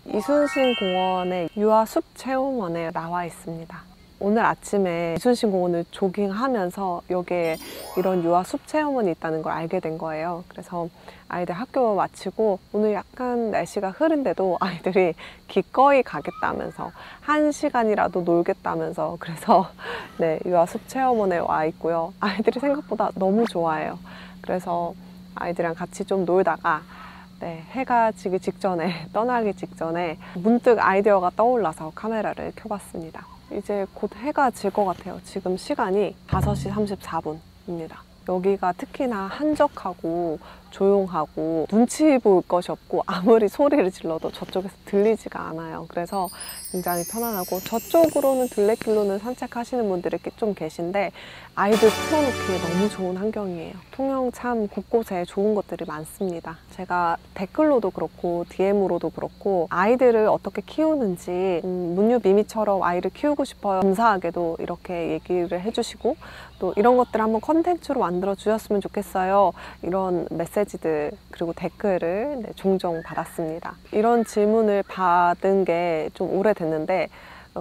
이순신 공원의 유아숲 체험원에 나와 있습니다. 오늘 아침에 이순신 공원을 조깅하면서 여기에 이런 유아숲 체험원이 있다는 걸 알게 된 거예요. 그래서 아이들 학교 마치고 오늘 약간 날씨가 흐린데도 아이들이 기꺼이 가겠다면서 1시간이라도 놀겠다면서 그래서 네, 유아숲 체험원에 와 있고요. 아이들이 생각보다 너무 좋아해요. 그래서 아이들이랑 같이 좀 놀다가 네, 해가 지기 직전에 떠나기 직전에 문득 아이디어가 떠올라서 카메라를 켜봤습니다. 이제 곧 해가 질 것 같아요. 지금 시간이 5시 34분입니다. 여기가 특히나 한적하고 조용하고 눈치 볼 것이 없고 아무리 소리를 질러도 저쪽에서 들리지가 않아요. 그래서 굉장히 편안하고 저쪽으로는 둘레길로는 산책하시는 분들이 좀 계신데 아이들 풀어놓기에 너무 좋은 환경이에요. 통영 참 곳곳에 좋은 것들이 많습니다. 제가 댓글로도 그렇고 DM으로도 그렇고 아이들을 어떻게 키우는지 문유미미처럼 아이를 키우고 싶어요. 감사하게도 이렇게 얘기를 해주시고 또 이런 것들 한번 컨텐츠로 만들어 주셨으면 좋겠어요. 이런 메시지들 그리고 댓글을 종종 받았습니다. 이런 질문을 받은 게 좀 오래됐는데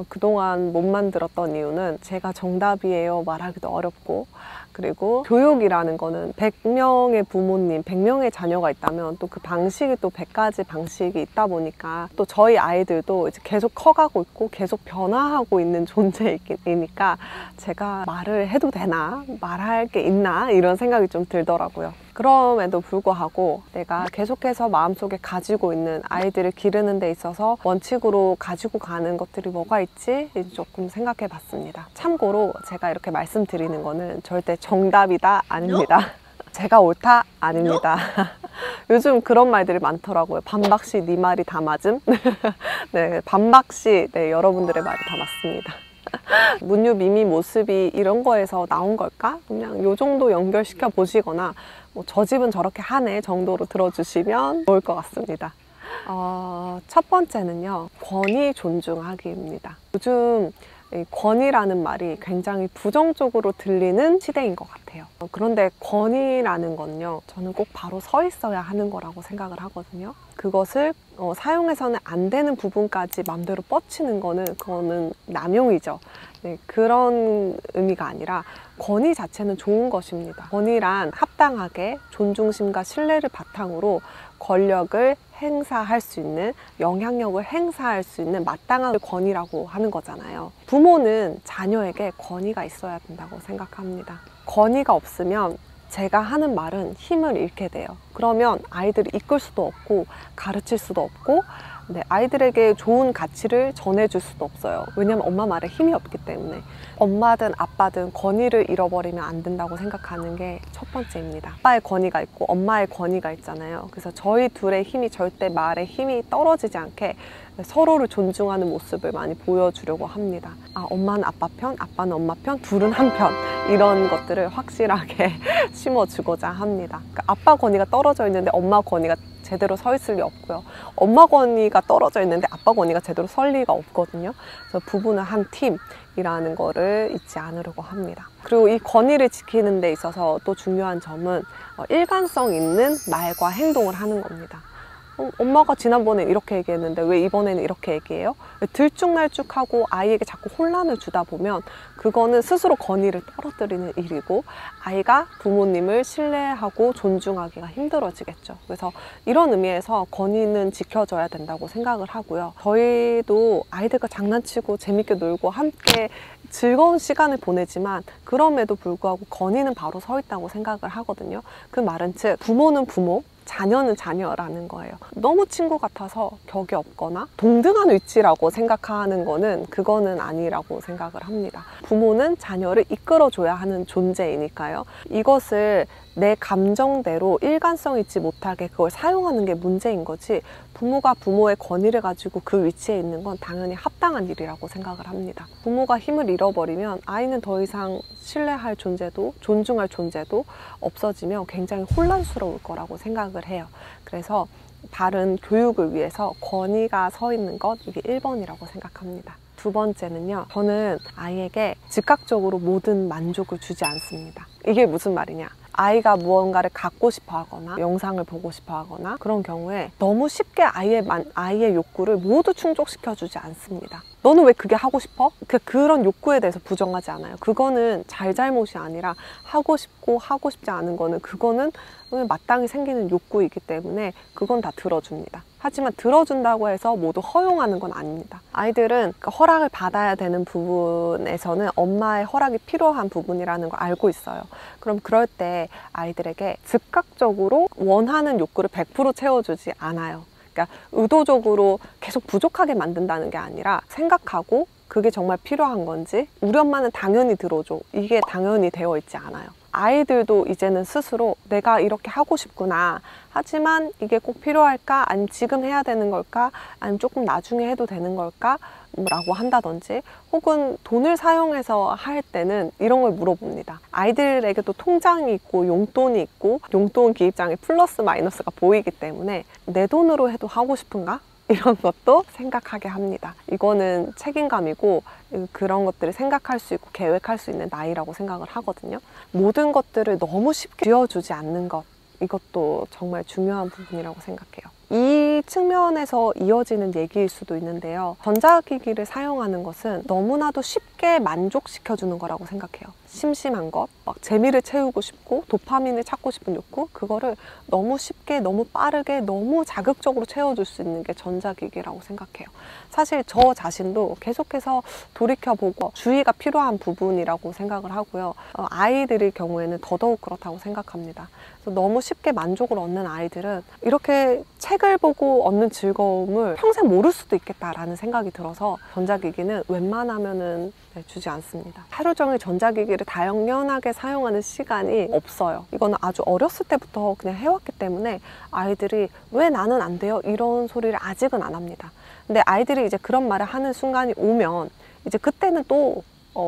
그동안 못 만들었던 이유는 제가 정답이에요 말하기도 어렵고 그리고 교육이라는 거는 100명의 부모님, 100명의 자녀가 있다면 또 그 방식이 또 100가지 방식이 있다 보니까 또 저희 아이들도 이제 계속 커가고 있고 계속 변화하고 있는 존재이니까 제가 말을 해도 되나? 말할 게 있나? 이런 생각이 좀 들더라고요. 그럼에도 불구하고 내가 계속해서 마음속에 가지고 있는 아이들을 기르는 데 있어서 원칙으로 가지고 가는 것들이 뭐가 있지? 조금 생각해 봤습니다. 참고로 제가 이렇게 말씀드리는 거는 절대 정답이다 아닙니다. 제가 옳다 아닙니다. 요즘 그런 말들이 많더라고요. 반박시 네 말이 다 맞음? 네, 반박시 네, 여러분들의 말이 다 맞습니다. 문유미미 모습이 이런 거에서 나온 걸까? 그냥 요 정도 연결시켜 보시거나 뭐 저 집은 저렇게 하네 정도로 들어주시면 좋을 것 같습니다. 첫 번째는요, 권위 존중하기입니다. 요즘 이 권위라는 말이 굉장히 부정적으로 들리는 시대인 것 같아요. 그런데 권위라는 건요, 저는 꼭 바로 서 있어야 하는 거라고 생각을 하거든요. 그것을 사용해서는 안 되는 부분까지 맘대로 뻗치는 거는 그거는 남용이죠. 네, 그런 의미가 아니라 권위 자체는 좋은 것입니다. 권위란 합당하게 존중심과 신뢰를 바탕으로 권력을 행사할 수 있는, 영향력을 행사할 수 있는 마땅한 권위라고 하는 거잖아요. 부모는 자녀에게 권위가 있어야 된다고 생각합니다. 권위가 없으면 제가 하는 말은 힘을 잃게 돼요. 그러면 아이들을 이끌 수도 없고 가르칠 수도 없고 아이들에게 좋은 가치를 전해줄 수도 없어요. 왜냐면 엄마 말에 힘이 없기 때문에. 엄마든 아빠든 권위를 잃어버리면 안 된다고 생각하는 게 첫 번째입니다. 아빠의 권위가 있고 엄마의 권위가 있잖아요. 그래서 저희 둘의 힘이 절대 말에 힘이 떨어지지 않게 서로를 존중하는 모습을 많이 보여주려고 합니다. 엄마는 아빠 편, 아빠는 엄마 편, 둘은 한 편, 이런 것들을 확실하게 심어주고자 합니다. 그러니까 아빠 권위가 떨어져 있는데 엄마 권위가 제대로 서 있을 리 없고요. 엄마 권위가 떨어져 있는데 아빠 권위가 제대로 설 리가 없거든요. 그래서 부부는 한 팀이라는 거를 잊지 않으려고 합니다. 그리고 이 권위를 지키는 데 있어서 또 중요한 점은 일관성 있는 말과 행동을 하는 겁니다. 엄마가 지난번에 이렇게 얘기했는데 왜 이번에는 이렇게 얘기해요? 들쭉날쭉하고 아이에게 자꾸 혼란을 주다 보면 그거는 스스로 권위를 떨어뜨리는 일이고 아이가 부모님을 신뢰하고 존중하기가 힘들어지겠죠. 그래서 이런 의미에서 권위는 지켜져야 된다고 생각을 하고요. 저희도 아이들과 장난치고 재밌게 놀고 함께 즐거운 시간을 보내지만 그럼에도 불구하고 권위는 바로 서 있다고 생각을 하거든요. 그 말은 즉 부모는 부모, 자녀는 자녀라는 거예요. 너무 친구 같아서 격이 없거나 동등한 위치라고 생각하는 거는 그거는 아니라고 생각을 합니다. 부모는 자녀를 이끌어줘야 하는 존재이니까요. 이것을 내 감정대로 일관성 있지 못하게 그걸 사용하는 게 문제인 거지 부모가 부모의 권위를 가지고 그 위치에 있는 건 당연히 합당한 일이라고 생각을 합니다. 부모가 힘을 잃어버리면 아이는 더 이상 신뢰할 존재도 존중할 존재도 없어지면 굉장히 혼란스러울 거라고 생각을 해요. 그래서 바른 교육을 위해서 권위가 서 있는 것, 이게 1번이라고 생각합니다. 두 번째는요, 저는 아이에게 즉각적으로 모든 만족을 주지 않습니다. 이게 무슨 말이냐, 아이가 무언가를 갖고 싶어 하거나 영상을 보고 싶어 하거나 그런 경우에 너무 쉽게 아이의 욕구를 모두 충족시켜주지 않습니다. 너는 왜 그게 하고 싶어? 그런 욕구에 대해서 부정하지 않아요. 그거는 잘잘못이 아니라 하고 싶고 하고 싶지 않은 거는 그거는 마땅히 생기는 욕구이기 때문에 그건 다 들어줍니다. 하지만 들어준다고 해서 모두 허용하는 건 아닙니다. 아이들은 허락을 받아야 되는 부분에서는 엄마의 허락이 필요한 부분이라는 걸 알고 있어요. 그럼 그럴 때 아이들에게 즉각적으로 원하는 욕구를 100% 채워주지 않아요. 그러니까 의도적으로 계속 부족하게 만든다는 게 아니라 생각하고 그게 정말 필요한 건지 우리 엄마는 당연히 들어줘. 이게 당연히 되어 있지 않아요. 아이들도 이제는 스스로 내가 이렇게 하고 싶구나. 하지만 이게 꼭 필요할까? 아니면 지금 해야 되는 걸까? 아니면 조금 나중에 해도 되는 걸까? 라고 한다든지 혹은 돈을 사용해서 할 때는 이런 걸 물어봅니다. 아이들에게도 통장이 있고 용돈이 있고 용돈 기입장에 플러스 마이너스가 보이기 때문에 내 돈으로 해도 하고 싶은가? 이런 것도 생각하게 합니다. 이거는 책임감이고 그런 것들을 생각할 수 있고 계획할 수 있는 나이라고 생각을 하거든요. 모든 것들을 너무 쉽게 쥐어주지 않는 것, 이것도 정말 중요한 부분이라고 생각해요. 이 측면에서 이어지는 얘기일 수도 있는데요. 전자기기를 사용하는 것은 너무나도 쉽게 만족시켜주는 거라고 생각해요. 심심한 것, 막 재미를 채우고 싶고 도파민을 찾고 싶은 욕구, 그거를 너무 쉽게, 너무 빠르게, 너무 자극적으로 채워줄 수 있는 게 전자기기라고 생각해요. 사실 저 자신도 계속해서 돌이켜보고 주의가 필요한 부분이라고 생각을 하고요. 아이들의 경우에는 더더욱 그렇다고 생각합니다. 그래서 너무 쉽게 만족을 얻는 아이들은 이렇게 책을 보고 얻는 즐거움을 평생 모를 수도 있겠다라는 생각이 들어서 전자기기는 웬만하면은 주지 않습니다. 하루 종일 전자기기를 당연하게 사용하는 시간이 없어요. 이거는 아주 어렸을 때부터 그냥 해왔기 때문에 아이들이 왜 나는 안 돼요? 이런 소리를 아직은 안 합니다. 근데 아이들이 이제 그런 말을 하는 순간이 오면 이제 그때는 또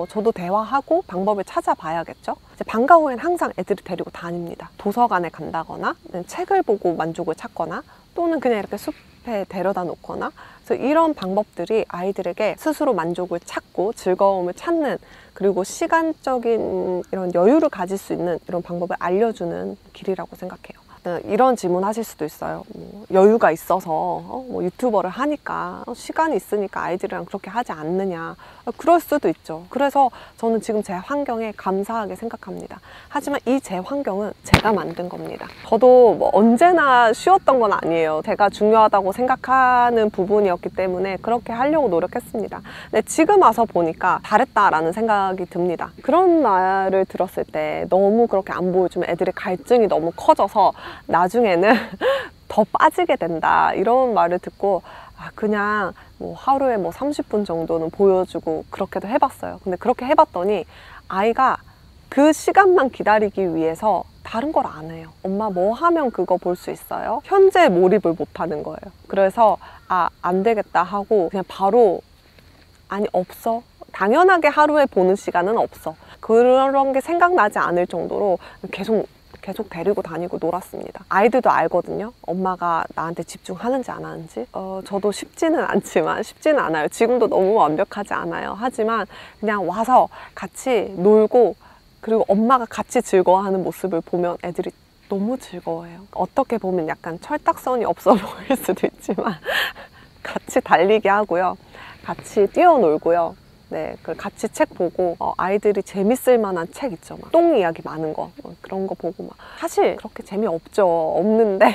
저도 대화하고 방법을 찾아봐야겠죠. 이제 방과 후엔 항상 애들을 데리고 다닙니다. 도서관에 간다거나 책을 보고 만족을 찾거나 또는 그냥 이렇게 숲에 데려다 놓거나, 그래서 이런 방법들이 아이들에게 스스로 만족을 찾고 즐거움을 찾는, 그리고 시간적인 이런 여유를 가질 수 있는 이런 방법을 알려주는 길이라고 생각해요. 이런 질문 하실 수도 있어요. 여유가 있어서 유튜버를 하니까 시간이 있으니까 아이들이랑 그렇게 하지 않느냐. 그럴 수도 있죠. 그래서 저는 지금 제 환경에 감사하게 생각합니다. 하지만 이 제 환경은 제가 만든 겁니다. 저도 뭐 언제나 쉬웠던 건 아니에요. 제가 중요하다고 생각하는 부분이었기 때문에 그렇게 하려고 노력했습니다. 근데 지금 와서 보니까 잘했다라는 생각이 듭니다. 그런 말을 들었을 때 너무 그렇게 안 보여주면 애들의 갈증이 너무 커져서 나중에는 더 빠지게 된다, 이런 말을 듣고 그냥 뭐 하루에 뭐 30분 정도는 보여주고 그렇게도 해봤어요. 근데 그렇게 해봤더니 아이가 그 시간만 기다리기 위해서 다른 걸 안 해요. 엄마 뭐 하면 그거 볼 수 있어요? 현재 몰입을 못 하는 거예요. 그래서 안 되겠다 하고 그냥 바로 아니 없어. 당연하게 하루에 보는 시간은 없어. 그런 게 생각나지 않을 정도로 계속 데리고 다니고 놀았습니다. 아이들도 알거든요. 엄마가 나한테 집중하는지 안 하는지. 저도 쉽지는 않아요. 지금도 너무 완벽하지 않아요. 하지만 그냥 와서 같이 놀고 그리고 엄마가 같이 즐거워하는 모습을 보면 애들이 너무 즐거워해요. 어떻게 보면 약간 철딱선이 없어 보일 수도 있지만 같이 달리기 하고요. 같이 뛰어놀고요. 네, 같이 책 보고 아이들이 재밌을 만한 책 있죠. 막 똥 이야기 많은 거 그런 거 보고 막 사실 그렇게 재미없죠. 없는데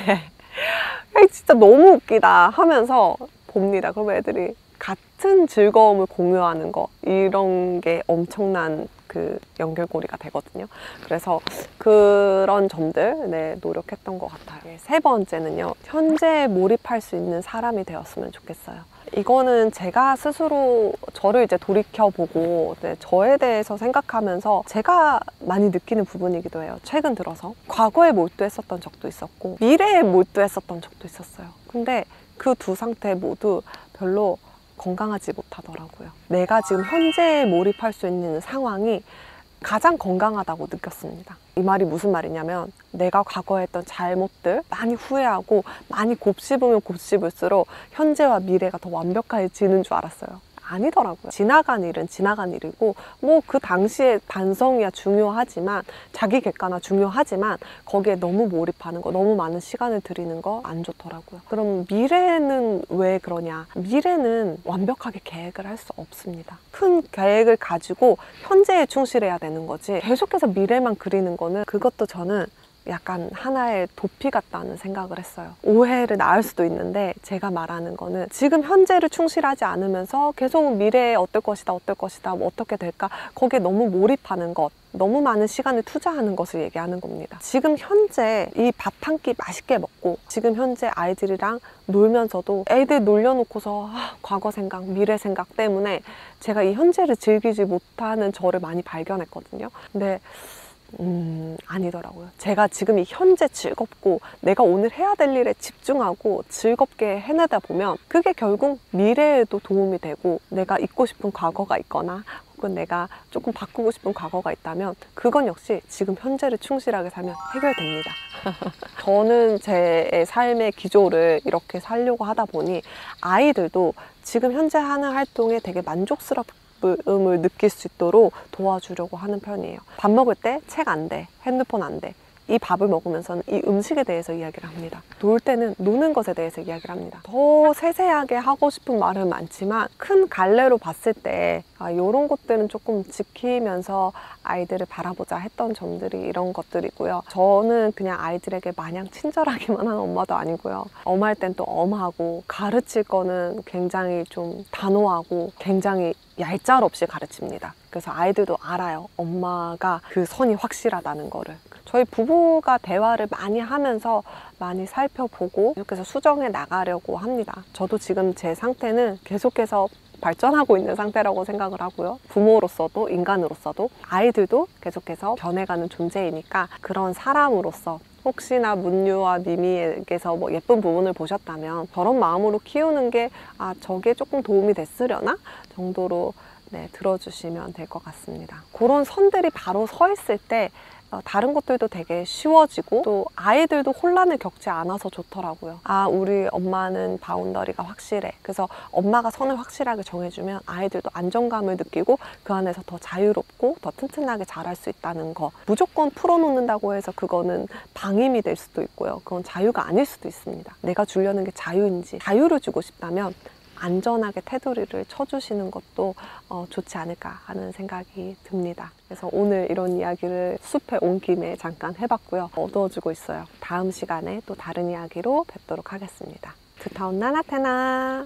진짜 너무 웃기다 하면서 봅니다. 그러면 애들이 같은 즐거움을 공유하는 거, 이런 게 엄청난 그 연결고리가 되거든요. 그래서 그런 점들 노력했던 것 같아요. 세 번째는요, 현재에 몰입할 수 있는 사람이 되었으면 좋겠어요. 이거는 제가 스스로 저를 이제 돌이켜보고 저에 대해서 생각하면서 제가 많이 느끼는 부분이기도 해요. 최근 들어서 과거에 몰두했었던 적도 있었고 미래에 몰두했었던 적도 있었어요. 근데 그 두 상태 모두 별로 건강하지 못하더라고요. 내가 지금 현재에 몰입할 수 있는 상황이 가장 건강하다고 느꼈습니다. 이 말이 무슨 말이냐면 내가 과거에 했던 잘못들 많이 후회하고 많이 곱씹으면 곱씹을수록 현재와 미래가 더 완벽해지는 줄 알았어요. 아니더라고요. 지나간 일은 지나간 일이고 뭐 그 당시에 반성이야 중요하지만 자기 객관화 중요하지만 거기에 너무 몰입하는 거, 너무 많은 시간을 들이는 거 안 좋더라고요. 그럼 미래는 왜 그러냐? 미래는 완벽하게 계획을 할 수 없습니다. 큰 계획을 가지고 현재에 충실해야 되는 거지 계속해서 미래만 그리는 거는 그것도 저는 약간 하나의 도피 같다는 생각을 했어요. 오해를 낳을 수도 있는데 제가 말하는 거는 지금 현재를 충실하지 않으면서 계속 미래에 어떨 것이다 뭐 어떻게 될까 거기에 너무 몰입하는 것, 너무 많은 시간을 투자하는 것을 얘기하는 겁니다. 지금 현재 이 밥 한 끼 맛있게 먹고 지금 현재 아이들이랑 놀면서도 애들 놀려놓고서 과거 생각, 미래 생각 때문에 제가 이 현재를 즐기지 못하는 저를 많이 발견했거든요. 근데 아니더라고요. 제가 지금 이 현재 즐겁고 내가 오늘 해야 될 일에 집중하고 즐겁게 해내다 보면 그게 결국 미래에도 도움이 되고 내가 잊고 싶은 과거가 있거나 혹은 내가 조금 바꾸고 싶은 과거가 있다면 그건 역시 지금 현재를 충실하게 살면 해결됩니다. 저는 제 삶의 기조를 이렇게 살려고 하다 보니 아이들도 지금 현재 하는 활동에 되게 만족스럽게 음을 느낄 수 있도록 도와주려고 하는 편이에요. 밥 먹을 때 책 안 돼, 핸드폰 안 돼. 이 밥을 먹으면서는 이 음식에 대해서 이야기를 합니다. 놀 때는 노는 것에 대해서 이야기를 합니다. 더 세세하게 하고 싶은 말은 많지만 큰 갈래로 봤을 때 이런 것들은 조금 지키면서 아이들을 바라보자 했던 점들이 이런 것들이고요. 저는 그냥 아이들에게 마냥 친절하기만 한 엄마도 아니고요. 엄할 땐 또 엄하고 가르칠 거는 굉장히 좀 단호하고 굉장히 얄짤없이 가르칩니다. 그래서 아이들도 알아요. 엄마가 그 선이 확실하다는 거를. 저희 부부가 대화를 많이 하면서 많이 살펴보고 계속해서 수정해 나가려고 합니다. 저도 지금 제 상태는 계속해서 발전하고 있는 상태라고 생각을 하고요. 부모로서도 인간으로서도 아이들도 계속해서 변해가는 존재이니까 그런 사람으로서 혹시나 문유와 미미에게서 뭐 예쁜 부분을 보셨다면 저런 마음으로 키우는 게 저게 조금 도움이 됐으려나 정도로 들어주시면 될 것 같습니다. 그런 선들이 바로 서 있을 때 다른 것들도 되게 쉬워지고 또 아이들도 혼란을 겪지 않아서 좋더라고요. 우리 엄마는 바운더리가 확실해. 그래서 엄마가 선을 확실하게 정해주면 아이들도 안정감을 느끼고 그 안에서 더 자유롭고 더 튼튼하게 자랄 수 있다는 거. 무조건 풀어놓는다고 해서 그거는 방임이 될 수도 있고요. 그건 자유가 아닐 수도 있습니다. 내가 주려는 게 자유인지 자유를 주고 싶다면 안전하게 테두리를 쳐주시는 것도 좋지 않을까 하는 생각이 듭니다. 그래서 오늘 이런 이야기를 숲에 온 김에 잠깐 해봤고요. 어두워지고 있어요. 다음 시간에 또 다른 이야기로 뵙도록 하겠습니다. 두타운 나나테나.